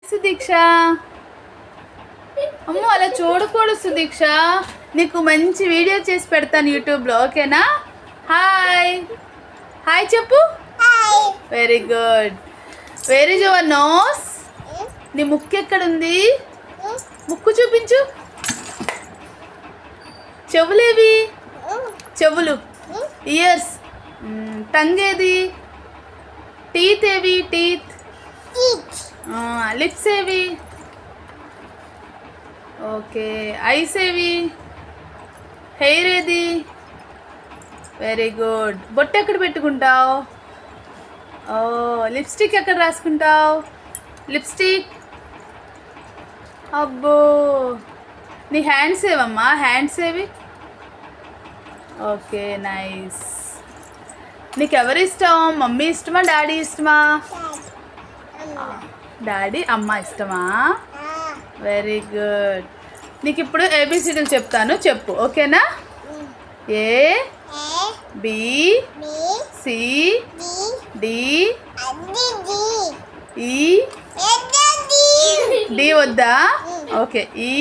సుదీక్ష, అమ్మో అలా చూడకూడదు సుదీక్ష. నీకు మంచి వీడియో చేసి పెడతాను యూట్యూబ్లో, ఓకేనా? హాయ్ హాయ్ చెప్పు. Very good. Where is your nose? నీ ముక్కు ఎక్కడుంది? ముక్కు చూపించు. చెవులేవి? చెవులు. ఇయర్స్. టంగ్ ఏది? టీత్ ఏవి? టీత్. లిప్స్ ఏవి? ఓకే. ఐస్ ఏవి? హెయిర్ ఏది? Very good. బొట్టు ఎక్కడ పెట్టుకుంటావు? ఓ, లిప్స్టిక్ ఎక్కడ రాసుకుంటావు? లిప్స్టిక్. అబ్బో, నీ హ్యాండ్స్ ఏవమ్మా? హ్యాండ్స్ ఏవి? Okay, nice. నీకు ఎవరు ఇష్టం? మమ్మీ ఇష్టమా, డాడీ ఇష్టమా? డాడీ. అమ్మ ఇష్టమా? Very good. నీకు ఇప్పుడు ఏబిసిడీలు చెప్తాను, చెప్పు, ఓకేనా? ఏ బి సి డి ఈ డి వద్దా? ఓకే. ఈ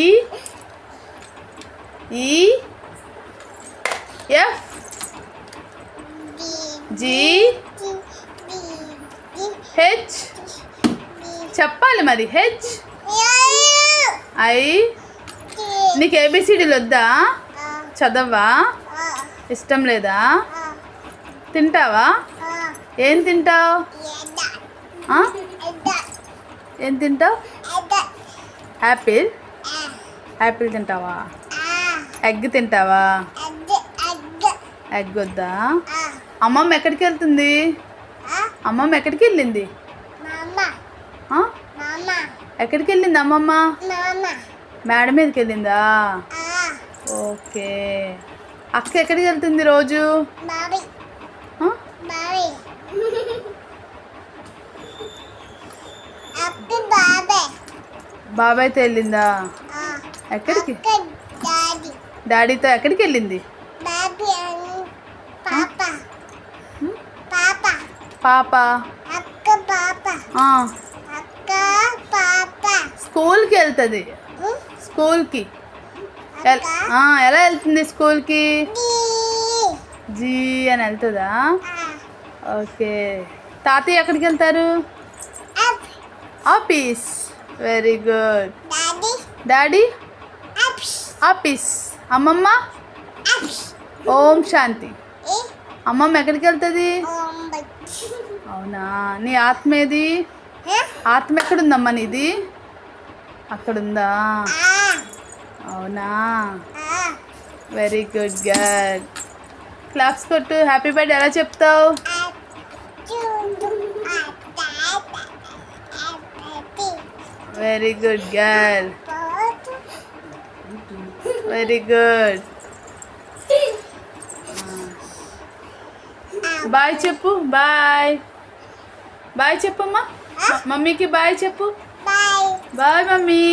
ఈ ఎఫ్ జి హెచ్. చెప్పాలి మరి. H I. నీకు ఏబిసిడీలు వద్దా? చదవా? ఇష్టం లేదా? తింటావా? ఏం తింటావు? ఏం తింటావు? యాపిల్. యాపిల్ తింటావా? ఎగ్ తింటావా? ఎగ్ వద్దా? అమ్మమ్మ ఎక్కడికి వెళ్తుంది? అమ్మమ్మ ఎక్కడికి వెళ్ళింది? ఎక్కడికి వెళ్ళింది అమ్మమ్మ? మేడ మీదకి వెళ్ళిందా? ఓకే. అక్క ఎక్కడికి వెళ్తుంది రోజు? బాబాయ్తో వెళ్ళిందా? ఎక్కడికి? డాడీతో ఎక్కడికి వెళ్ళింది? పాప. స్కూల్కి వెళ్తుంది. స్కూల్కి ఎలా వెళ్తుంది? స్కూల్కి జీ అని వెళ్తుందా? ఓకే. తాతయ్య ఎక్కడికి వెళ్తారు? Office. Very good. Daddy office. అమ్మమ్మ ఓం శాంతి. అమ్మమ్మ ఎక్కడికి వెళ్తుంది? అవునా. నీ ఆత్మ ఏది? ఆత్మ ఎక్కడుందమ్మా నీది? అక్కడుందా? అవునా. Very good girl. క్లాప్స్ కొట్టు. హ్యాపీ బర్త్డే ఎలా చెప్తావు? Very good girl. Very good. Bye చెప్పు. బాయ్. బాయ్ చెప్పమ్మా. మమ్మీకి బాయ్ చెప్పు. Bye mummy.